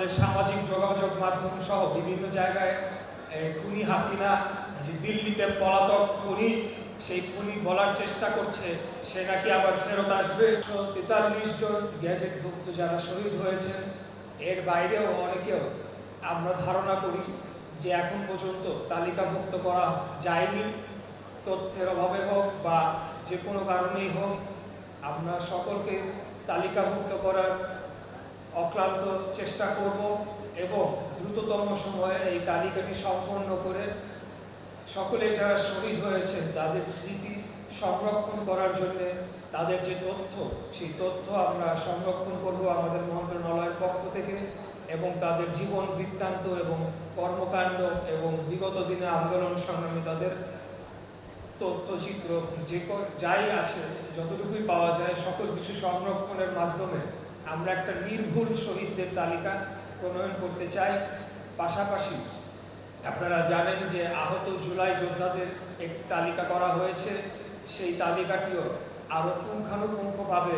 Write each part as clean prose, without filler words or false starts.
আমাদের সামাজিক যোগাযোগ মাধ্যম সহ বিভিন্ন জায়গায় খুনি হাসিনা যে দিল্লিতে পলাতক খুনি, সেই খুনি বলার চেষ্টা করছে সে নাকি আবার ফেরত আসবে। 43 জন গ্যাজেটভুক্ত যারা শহীদ হয়েছেন, এর বাইরেও অনেকেও আমরা ধারণা করি যে এখন পর্যন্ত তালিকাভুক্ত করা যায়নি। তথ্যের অভাবে হোক বা যে কোনো কারণেই হোক, আমরা সকলকে তালিকাভুক্ত করার অক্লান্ত চেষ্টা করব এবং দ্রুততম সময়ে এই তালিকাটি সম্পন্ন করে সকলে যারা শহীদ হয়েছেন তাদের স্মৃতি সংরক্ষণ করার জন্য তাদের যে তথ্য, সেই তথ্য আমরা সংরক্ষণ করব আমাদের মন্ত্রণালয়ের পক্ষ থেকে, এবং তাদের জীবন বৃত্তান্ত এবং কর্মকাণ্ড এবং বিগত দিনে আন্দোলন সংগ্রামী তাদের তথ্যচিত্র যাই আছে যতটুকুই পাওয়া যায় সকল কিছু সংরক্ষণের মাধ্যমে আমরা একটা নির্ভুল শহীদদের তালিকা প্রণয়ন করতে চাই। পাশাপাশি আপনারা জানেন যে আহত জুলাই যোদ্ধাদের একটি তালিকা করা হয়েছে, সেই তালিকাটিও আরও পুঙ্খানুপুঙ্খভাবে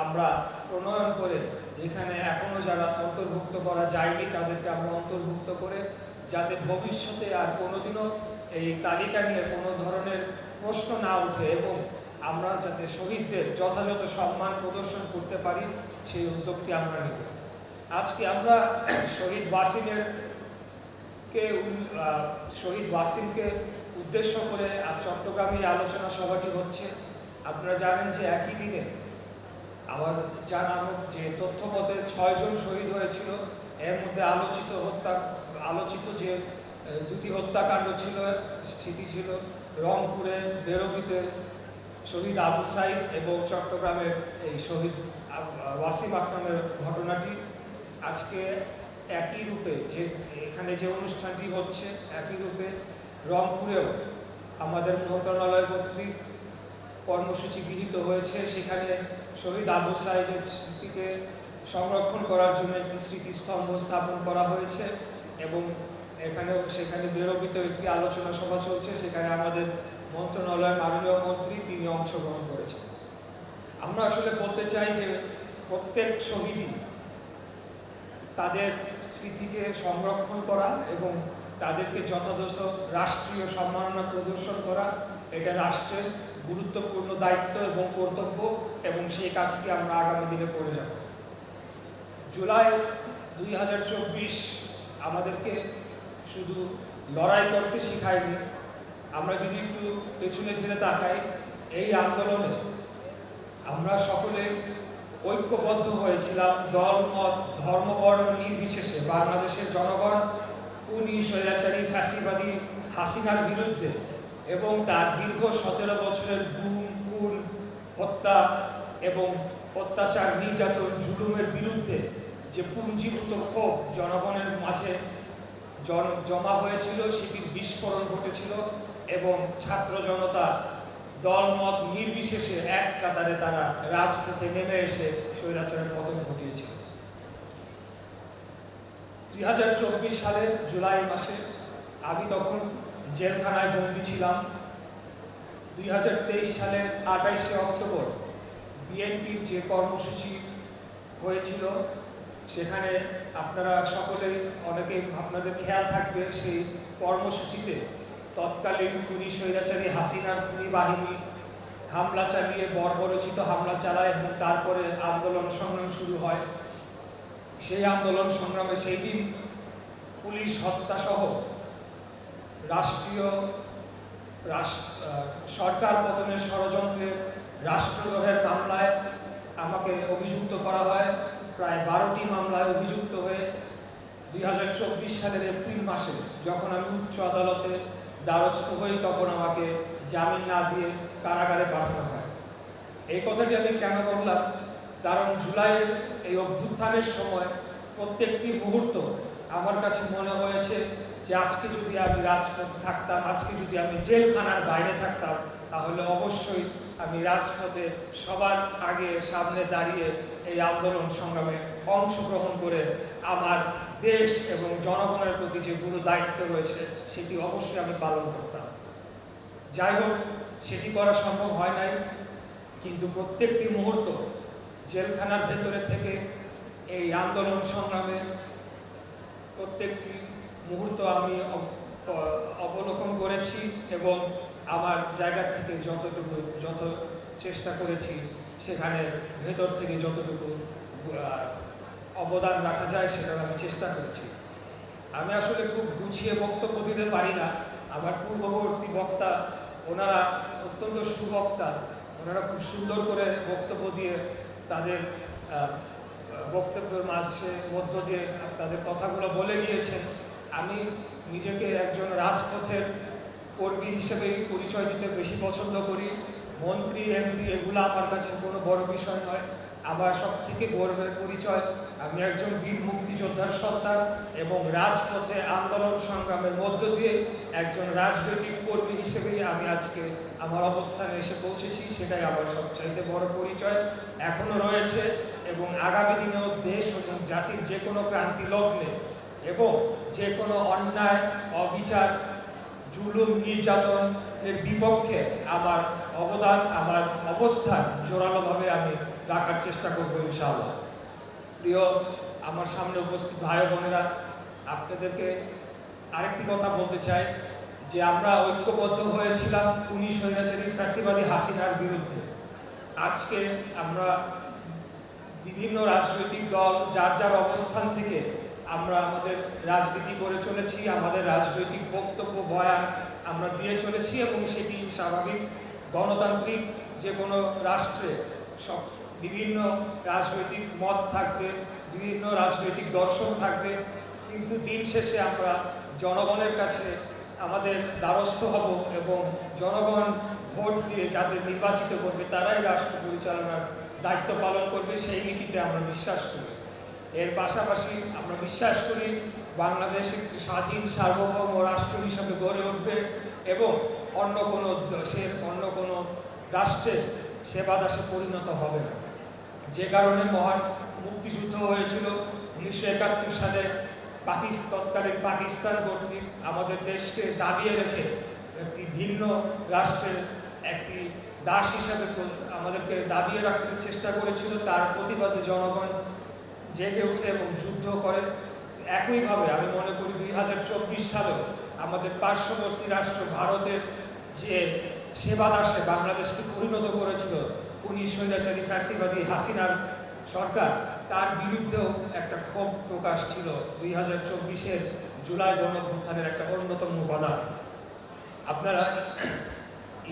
আমরা প্রণয়ন করে এখানে এখনও যারা অন্তর্ভুক্ত করা যায়নি তাদেরকে আমরা অন্তর্ভুক্ত করে, যাতে ভবিষ্যতে আর কোনোদিনও এই তালিকা নিয়ে কোনো ধরনের প্রশ্ন না উঠে এবং আমরা যাতে শহীদদের যথাযথ সম্মান প্রদর্শন করতে পারি সেই উদ্যোগটি আমরা নেব। আজকে আমরা শহীদ ওয়াসিমকে উদ্দেশ্য করে আজ চট্টগ্রামে আলোচনা সভাটি হচ্ছে। আপনারা জানেন যে একই দিনে আমার জানানো যে তথ্যমতে 6 জন শহীদ হয়েছিল। এর মধ্যে আলোচিত যে দুটি হত্যাকাণ্ড ছিল, সেটি ছিল রংপুরে বেরবিতে শহীদ আবু সাইদ এবং চট্টগ্রামের এই শহীদ ওয়াসিম আকরামের ঘটনাটি। আজকে একই রূপে যে এখানে যে অনুষ্ঠানটি হচ্ছে, একই রূপে রংপুরেও আমাদের মন্ত্রণালয় কর্তৃক কর্মসূচি গৃহীত হয়েছে। সেখানে শহীদ আবু সাইদের স্মৃতিকে সংরক্ষণ করার জন্য একটি স্মৃতিস্তম্ভ স্থাপন করা হয়েছে এবং সেখানে বেরবিতেও একটি আলোচনা সভা চলছে। সেখানে আমাদের মন্ত্রণালয়ের মাননীয় মন্ত্রী তিনি অংশগ্রহণ করেছেন। আমরা আসলে বলতে চাই যে প্রত্যেক শহীদই তাদের স্মৃতিকে সংরক্ষণ করা এবং তাদেরকে যথাযথ রাষ্ট্রীয় সম্মাননা প্রদর্শন করা এটা রাষ্ট্রের গুরুত্বপূর্ণ দায়িত্ব এবং কর্তব্য, এবং সেই কাজটি আমরা আগামী দিনে করে যাব। জুলাই 2024 আমাদেরকে শুধু লড়াই করতে শেখায়নি। আমরা যদি একটু পেছনে ফিরে তাকাই, এই আন্দোলনে আমরা সকলে ঐক্যবদ্ধ হয়েছিলাম দল মত ধর্ম বর্ণ নির্বিশেষে। বাংলাদেশের জনগণ খুনি স্বৈরাচারী ফ্যাসিবাদী হাসিনার বিরুদ্ধে এবং তার দীর্ঘ 17 বছরের গুম খুন হত্যা এবং অত্যাচার নির্যাতন জুলুমের বিরুদ্ধে যে পুঞ্জীভূত ক্ষোভ জনগণের মাঝে জমা হয়েছিল, সেটির বিস্ফোরণ ঘটেছিল এবং ছাত্র জনতা দলমত নির্বিশেষে এক কাতারে তারা রাজপথে নেমে এসে স্বৈরাচারের পতন ঘটিয়েছিল। 2024 সালের জুলাই মাসে আমি তখন জেলখানায় বন্দী ছিলাম। 2023 সালের 28শে অক্টোবর বিএনপির যে কর্মসূচি হয়েছিল, সেখানে আপনারা সকলেই অনেকেই আপনাদের খেয়াল থাকবে, সেই কর্মসূচিতে তৎকালীন খুনি স্বৈরাচারী হাসিনার খুনি বাহিনী হামলা চালিয়ে বর্বরোচিত হামলা চালায় এবং তারপরে আন্দোলন সংগ্রাম শুরু হয়। সেই আন্দোলন সংগ্রামে সেই দিন পুলিশ হত্যাসহ সরকার পতনের ষড়যন্ত্রের রাষ্ট্রদ্রোহের মামলায় আমাকে অভিযুক্ত করা হয়। প্রায় 12টি মামলায় অভিযুক্ত হয়ে 2024 সালের এপ্রিল মাসে যখন আমি উচ্চ আদালতে দ্বারস্থ হই, তখন আমাকে জামিন না দিয়ে কারাগারে পাঠানো হয়। এই কথাটি আমি কেন বললাম, কারণ জুলাইয়ের এই অভ্যুত্থানের সময় প্রত্যেকটি মুহূর্ত আমার কাছে মনে হয়েছে যে আজকে যদি আমি রাজপথে থাকতাম, আজকে যদি আমি জেলখানার বাইরে থাকতাম, তাহলে অবশ্যই আমি রাজপথে সবার আগে সামনে দাঁড়িয়ে এই আন্দোলন সংগ্রামে অংশগ্রহণ করে আমার দেশ এবং জনগণের প্রতি যে গুরু দায়িত্ব রয়েছে সেটি অবশ্যই আমি পালন করতাম। যাই হোক, সেটি করা সম্ভব হয় নাই, কিন্তু প্রত্যেকটি মুহূর্ত জেলখানার ভেতরে থেকে এই আন্দোলন সংগ্রামে প্রত্যেকটি মুহূর্ত আমি অবলোকন করেছি এবং আমার জায়গা থেকে যত চেষ্টা করেছি সেখানে ভেতর থেকে যতটুকু অবদান রাখা যায় সেটার আমি চেষ্টা করেছি। আমি আসলে খুব গুছিয়ে বক্তব্য দিতে পারি না। আমার পূর্ববর্তী বক্তা ওনারা অত্যন্ত সুবক্তা, ওনারা খুব সুন্দর করে বক্তব্য দিয়ে তাদের বক্তব্যের মধ্য দিয়ে তাদের কথাগুলো বলে গিয়েছেন। আমি নিজেকে একজন রাজপথের কর্মী হিসেবেই পরিচয় দিতে বেশি পছন্দ করি। মন্ত্রী এমপি এগুলো আমার কাছে কোনো বড় বিষয় নয়। আমার সব থেকে গর্বের পরিচয় আমি একজন বীর মুক্তিযোদ্ধার সন্তান এবং রাজপথে আন্দোলন সংগ্রামের মধ্য দিয়ে একজন রাজনৈতিক কর্মী হিসেবেই আমি আজকে আমার অবস্থানে এসে পৌঁছেছি। সেটাই আমার সবচাইতে বড় পরিচয়, এখনো রয়েছে এবং আগামী দিনেও দেশ এবং জাতির যে কোনো ক্রান্তি লগ্নে এবং যে কোনো অন্যায়, অবিচার, জুলুম, নির্যাতনের বিপক্ষে আমার অবদান, আমার অবস্থান জোরালোভাবে আমি রাখার চেষ্টা করবো ইনশাআল্লাহ। প্রিয় আমার সামনে উপস্থিত ভাই বোনেরা, আপনাদেরকে আরেকটি কথা বলতে চাই যে আমরা ঐক্যবদ্ধ হয়েছিলাম খুনি স্বৈরাচারী ফ্যাসিবাদী হাসিনার বিরুদ্ধে। আজকে আমরা বিভিন্ন রাজনৈতিক দল যার যার অবস্থান থেকে আমরা আমাদের রাজনীতি করে চলেছি, আমাদের রাজনৈতিক বক্তব্য বয়ান আমরা দিয়ে চলেছি এবং সেটি স্বাভাবিক। গণতান্ত্রিক যে কোনো রাষ্ট্রে সব বিভিন্ন রাজনৈতিক মত থাকবে, বিভিন্ন রাজনৈতিক দর্শন থাকবে, কিন্তু দিন শেষে আমরা জনগণের কাছে আমাদের দ্বারস্থ হব এবং জনগণ ভোট দিয়ে যাদের নির্বাচিত করবে তারাই রাষ্ট্র পরিচালনার দায়িত্ব পালন করবে, সেই নীতিতে আমরা বিশ্বাস করি। এর পাশাপাশি আমরা বিশ্বাস করি বাংলাদেশ একটি স্বাধীন সার্বভৌম রাষ্ট্র হিসাবে গড়ে উঠবে এবং অন্য কোনো দেশের, অন্য কোনো রাষ্ট্রের সেবাদাসে পরিণত হবে না। যে কারণে মহান মুক্তিযুদ্ধ হয়েছিল 1971 সালে তৎকালীন পাকিস্তান কর্তৃক আমাদের দেশকে দাবিয়ে রেখে একটি ভিন্ন রাষ্ট্রের একটি দাস হিসাবে আমাদেরকে দাবিয়ে রাখতে চেষ্টা করেছিল। তার প্রতিবাদে জনগণ জেগে উঠে এবং যুদ্ধ করে। একইভাবে আমি মনে করি 2024 সালেও আমাদের পার্শ্ববর্তী রাষ্ট্র ভারতের যে সেবাদাসে বাংলাদেশকে পরিণত করেছিল খুনি স্বৈরাচারী ফ্যাসিবাদী হাসিনার সরকার, তার বিরুদ্ধেও একটা ক্ষোভ প্রকাশ ছিল 2024-এর জুলাই গণঅভ্যুত্থানের একটা অন্যতম উপাদান। আপনারা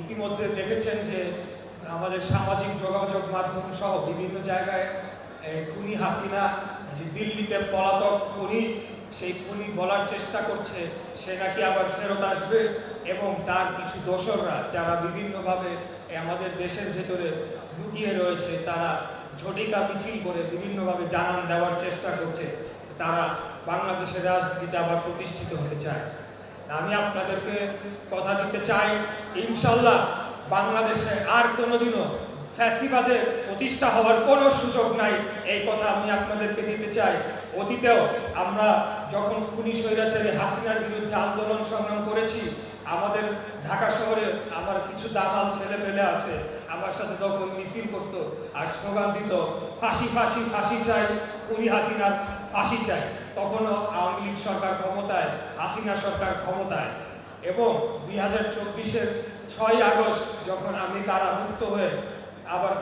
ইতিমধ্যে দেখেছেন যে আমাদের সামাজিক যোগাযোগ মাধ্যম সহ বিভিন্ন জায়গায় খুনি হাসিনা যে দিল্লিতে পলাতক খুনি, সেই খুনি বলার চেষ্টা করছে সে নাকি আবার ফেরত আসবে এবং তার কিছু দোসররা যারা বিভিন্নভাবে আমাদের দেশের ভেতরে লুকিয়ে রয়েছে তারা ঝটিকা মিছিল করে বিভিন্নভাবে জানান দেওয়ার চেষ্টা করছে তারা বাংলাদেশের রাজনীতিতে আবার প্রতিষ্ঠিত হতে চায়। আমি আপনাদেরকে কথা দিতে চাই, ইনশাল্লাহ বাংলাদেশে আর কোনোদিনও ফ্যাসিবাদের প্রতিষ্ঠা হওয়ার কোনো সুযোগ নাই, এই কথা আমি আপনাদেরকে দিতে চাই। অতীতেও আমরা যখন খুনি স্বৈরাচারী হাসিনার বিরুদ্ধে আন্দোলন সংগ্রাম করেছি, আমাদের ঢাকা শহরে আমার কিছু দামাল ছেলে পেলে আছে, আমার সাথে তখন মিছিল করত আর স্লোগান দিত ফাঁসি ফাঁসি ফাঁসি চাই, খুনি হাসিনার ফাঁসি চাই। তখনও আওয়ামী লীগ সরকার ক্ষমতায়, হাসিনা সরকার ক্ষমতায়। এবং 2024-এর 6 আগস্ট যখন আমি কারামুক্ত হয়ে আবার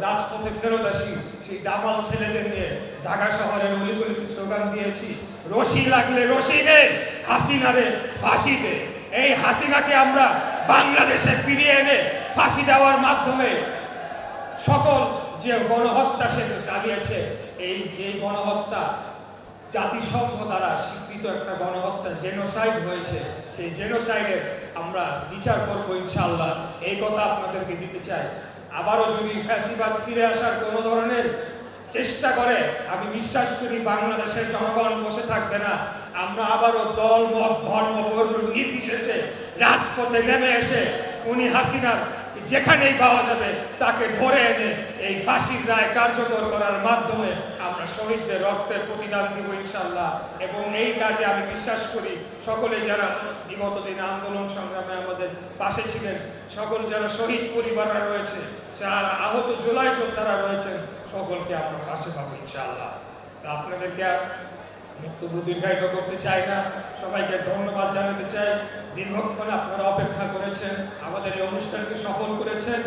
রাজপথে ফেরত আসি, সেই দামাল ছেলেদের নিয়ে ঢাকা শহরের অলিগলিতে স্লোগান দিয়েছি রশি লাগলে রশি নে, হাসিনারে ফাঁসি দে। এই হাসিনাকে আমরা বাংলাদেশে ফিরিয়ে এনে ফাঁসি দেওয়ার মাধ্যমে সকল যে গণহত্যা সে চালিয়েছে, এই যে গণহত্যা জাতিসংঘ দ্বারা স্বীকৃত একটা গণহত্যা, জেনোসাইড হয়েছে, সেই জেনোসাইডের আমরা বিচার করবো ইনশাআল্লাহ, এই কথা আপনাদেরকে দিতে চাই। আবারও যদি ফ্যাসিবাদ ফিরে আসার কোনো ধরনের চেষ্টা করে, আমি বিশ্বাস করি বাংলাদেশের জনগণ বসে থাকবে না। আমরা আবারও দল, মত, ধর্ম, বর্ণ নির্বিশেষে রাজপথে নেমে এসে খুনি হাসিনার যেখানেই পাওয়া যাবে তাকে ধরে এনে এই ফাঁসির রায় কার্যকর করার মাধ্যমে আমরা শহীদদের রক্তের প্রতিদান দিব ইনশাআল্লাহ। এবং এই কাজে আমি বিশ্বাস করি সকলে যারা বিগত দিনে আন্দোলন সংগ্রামে আমাদের পাশে ছিলেন, সকল যারা শহীদ পরিবাররা রয়েছে, যারা আহত জুলাই যোদ্ধারা রয়েছেন, সকলকে আমরা পাশে পাবো ইনশাআল্লাহ। আপনাদেরকে বক্তব্য দীর্ঘায়িত করতে চাই না, সবাইকে ধন্যবাদ জানাতে চাই। দীর্ঘক্ষণ আপনারা অপেক্ষা করেছেন, আমাদের এই অনুষ্ঠানকে সফল করেছেন।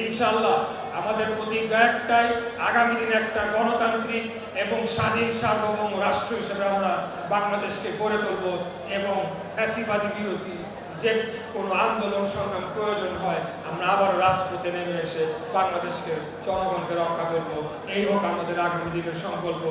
ইনশাআল্লাহ আমাদের প্রতিজ্ঞা একটাই, আগামী দিনে একটা গণতান্ত্রিক এবং স্বাধীন সার্বভৌম রাষ্ট্র হিসেবে আমরা বাংলাদেশকে গড়ে তুলব এবং ফ্যাসিবাদী বিরোধী যে কোনো আন্দোলন সংগ্রাম প্রয়োজন হয় আমরা আবারও রাজপথে নেমে এসে বাংলাদেশকে জনগণকে রক্ষা করব। এই হোক আমাদের আগামী দিনের সংকল্প।